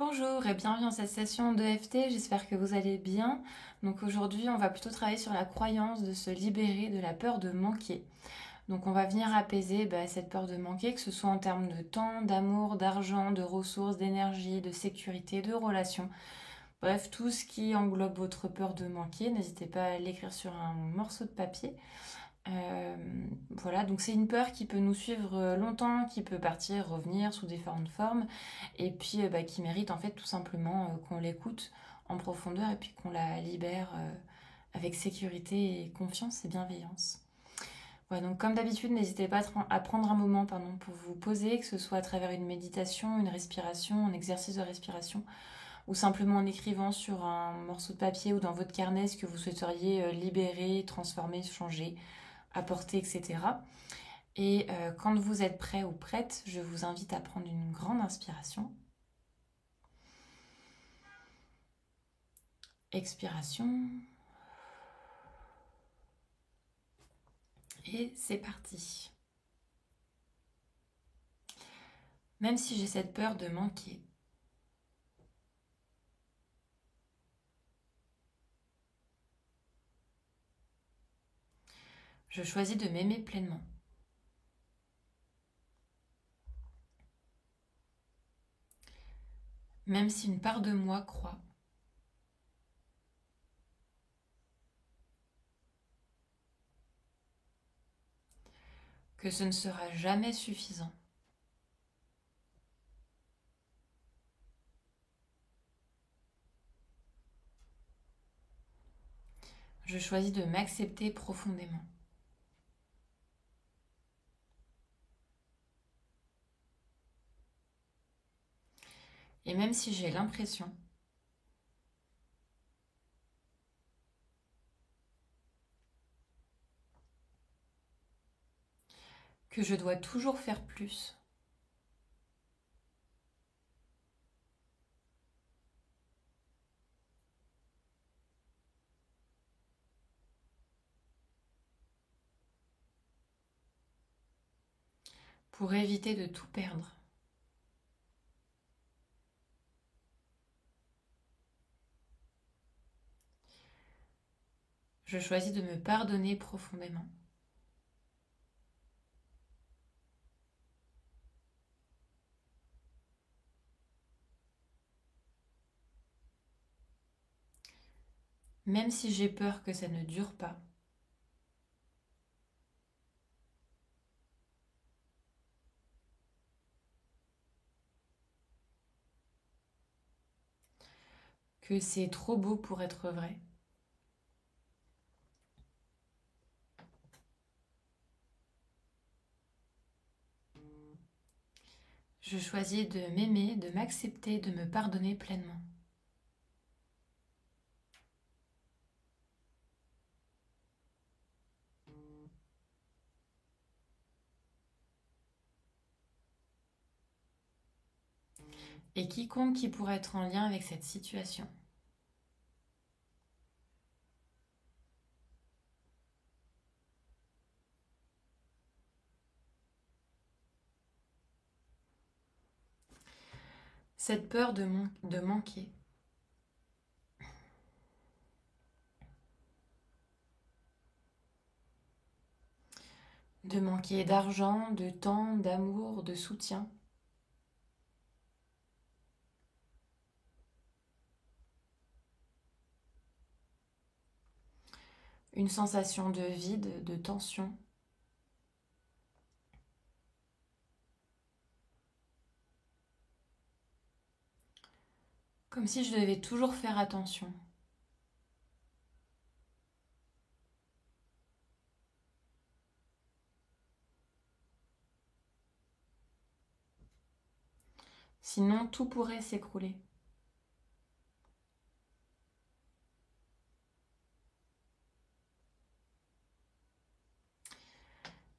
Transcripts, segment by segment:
Bonjour et bienvenue dans cette session d'EFT, j'espère que vous allez bien. Donc aujourd'hui on va plutôt travailler sur la croyance de se libérer de la peur de manquer. Donc on va venir apaiser cette peur de manquer, que ce soit en termes de temps, d'amour, d'argent, de ressources, d'énergie, de sécurité, de relations. Bref, tout ce qui englobe votre peur de manquer, n'hésitez pas à l'écrire sur un morceau de papier. Euh, voilà, donc c'est une peur qui peut nous suivre longtemps, qui peut partir, revenir sous différentes formes, et puis qui mérite en fait tout simplement qu'on l'écoute en profondeur et puis qu'on la libère avec sécurité et confiance et bienveillance. Voilà, donc comme d'habitude, n'hésitez pas à prendre un moment pour vous poser, que ce soit à travers une méditation, une respiration, un exercice de respiration, ou simplement en écrivant sur un morceau de papier ou dans votre carnet ce que vous souhaiteriez libérer, transformer, changer, apporter, etc. Et quand vous êtes prêt ou prête, je vous invite à prendre une grande inspiration. Expiration. Et c'est parti. Même si j'ai cette peur de manquer, je choisis de m'aimer pleinement. Même si une part de moi croit que ce ne sera jamais suffisant. Je choisis de m'accepter profondément. Et même si j'ai l'impression que je dois toujours faire plus, pour éviter de tout perdre, je choisis de me pardonner profondément. Même si j'ai peur que ça ne dure pas, que c'est trop beau pour être vrai. Je choisis de m'aimer, de m'accepter, de me pardonner pleinement. Et quiconque qui pourrait être en lien avec cette situation. Cette peur de manquer. De manquer d'argent, de temps, d'amour, de soutien. Une sensation de vide, de tension. Comme si je devais toujours faire attention. Sinon, tout pourrait s'écrouler.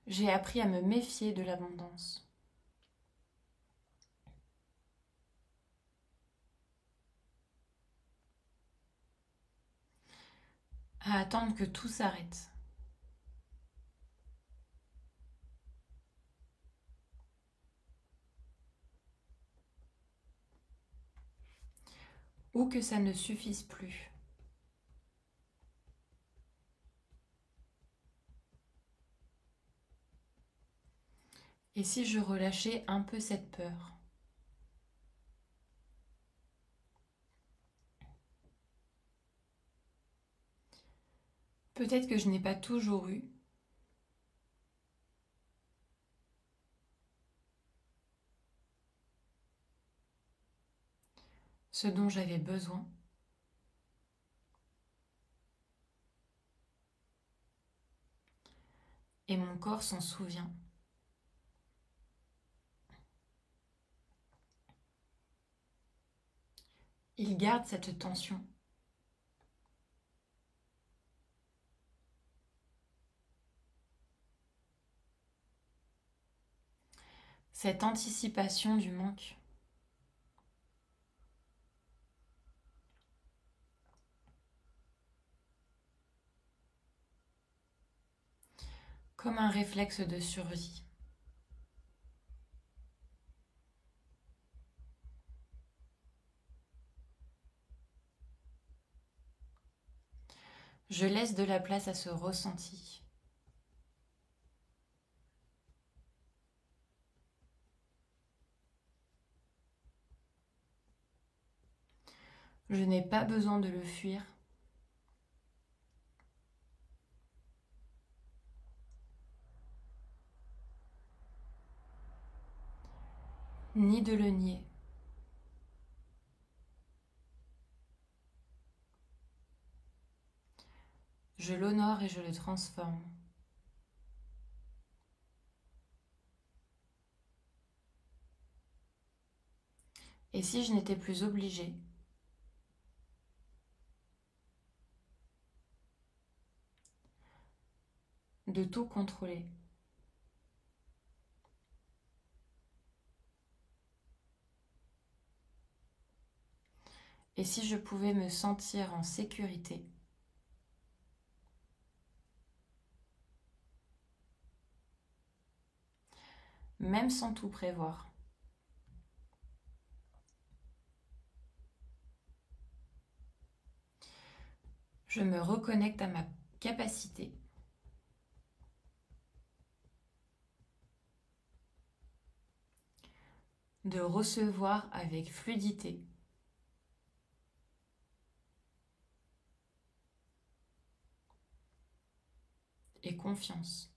J'ai appris à me méfier de l'abondance. À attendre que tout s'arrête. ou que ça ne suffise plus. Et si je relâchais un peu cette peur? Peut-être que je n'ai pas toujours eu ce dont j'avais besoin. Et mon corps s'en souvient. Il garde cette tension. Cette anticipation du manque. Comme un réflexe de survie. Je laisse de la place à ce ressenti. Je n'ai pas besoin de le fuir. Ni de le nier. Je l'honore et je le transforme. Et si je n'étais plus obligée de tout contrôler? Et si je pouvais me sentir en sécurité? Même sans tout prévoir. Je me reconnecte à ma capacité de recevoir avec fluidité et confiance.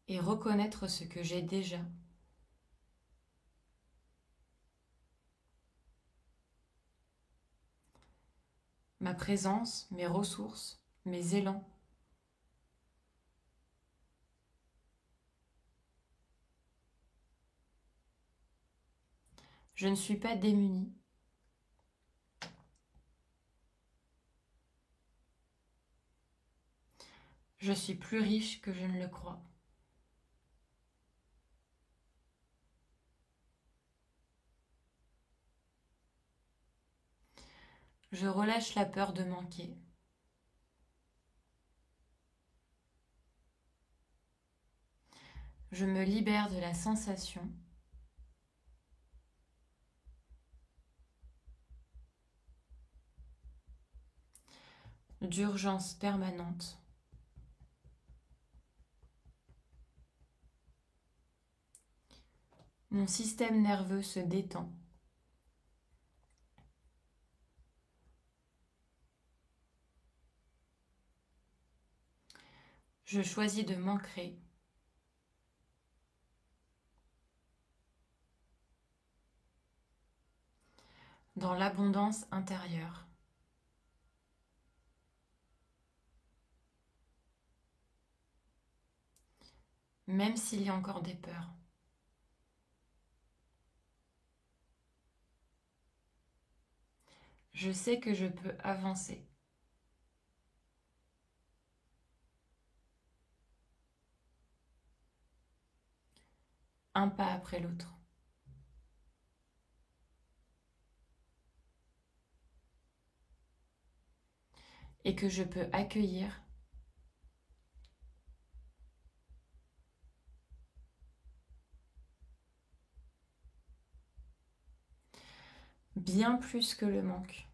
Et reconnaître ce que j'ai déjà. Ma présence, mes ressources, mes élans. Je ne suis pas démunie. Je suis plus riche que je ne le crois. Je relâche la peur de manquer. Je me libère de la sensation d'urgence permanente. Mon système nerveux se détend. Je choisis de m'ancrer dans l'abondance intérieure. Même s'il y a encore des peurs. Je sais que je peux avancer. Un pas après l'autre. Et que je peux accueillir bien plus que le manque.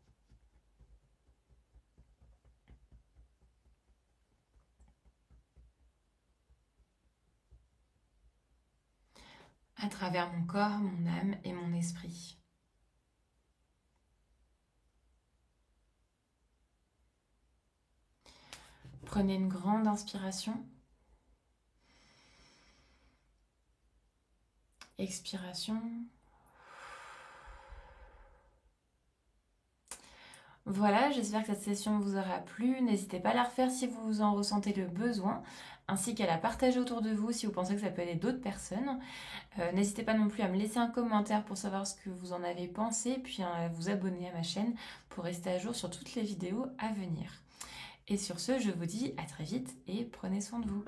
À travers mon corps, mon âme et mon esprit. Prenez une grande inspiration. Expiration. Voilà, j'espère que cette session vous aura plu. N'hésitez pas à la refaire si vous en ressentez le besoin, ainsi qu'à la partager autour de vous si vous pensez que ça peut aider d'autres personnes. N'hésitez pas non plus à me laisser un commentaire pour savoir ce que vous en avez pensé, puis à vous abonner à ma chaîne pour rester à jour sur toutes les vidéos à venir. Et sur ce, je vous dis à très vite et prenez soin de vous.